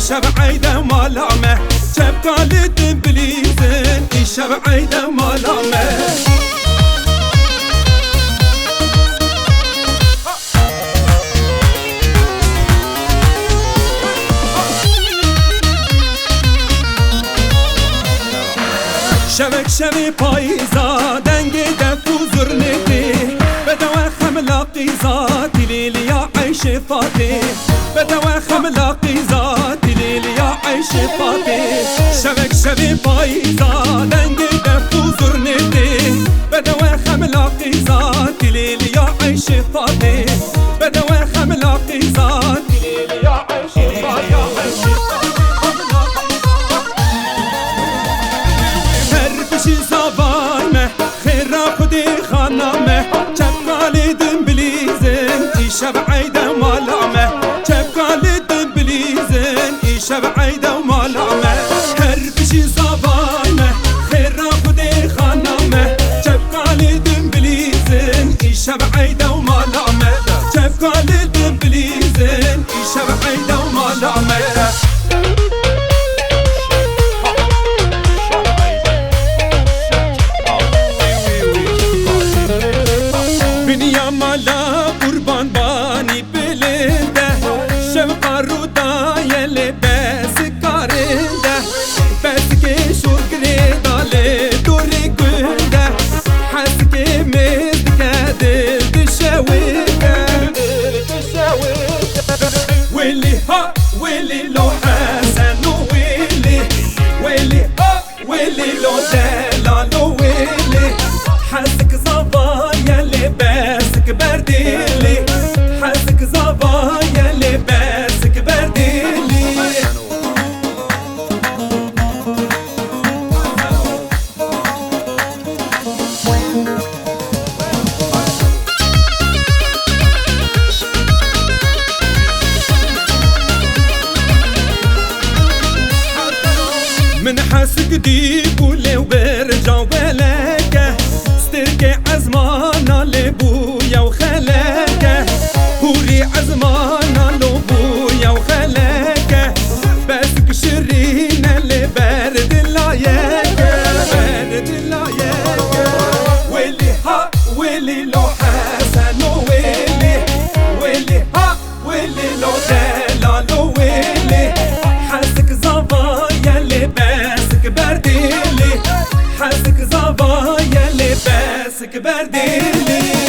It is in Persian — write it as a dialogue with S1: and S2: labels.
S1: شب عيدة مالامه شبكالد بليزن شب عيدة مالامه شبك شبي پاییزا دنگ دف و زرنتی بدو خملاقی ذاتی لیلی یا عیش فاتی بدو خملاقی ذاتی لیلی یا عیش فاتی شبک شبی پاییزا دنگ دف و زرنتی بدو خملاقی ذاتی لیلی یا عیش فاتی بدو خملاقی ذاتی لیلی یا عیش فاتی شب عيدة ومالامه شبكالد بليزن شب عيدة ومالامه هربشي صبايمه خير خدي خانامه شبكالد بليزن شب عيدة ومالامه شبكالد بليزن شب عيدة ومالامه بنيا مالا قربان باني بلنده شوقا رودا يلي بس كارنده بس كي شور قريدا لدوري قنده حس كي مزدك دل تشاويده ويلي ها ويلي لو حسن ويلي ها ويلي لو دلالو ويلي حسك صبايا اللي باسك برديلي حسك صبايا اللي باسك برديلي من حسك ديب ولو برجع وبلاكه ستركي عزمانا لبويا وخلاكه هوري عزمانا لبويا وخلاكه باسك شرينا اللي بارد اللايكه بارد اللايكه ويلي ها ويلي لو حسن ويلي ها ويلي لو دلالو ويلي حسك زبايا اللي باسك برديلي حسك زبايا اللي باسك برديلي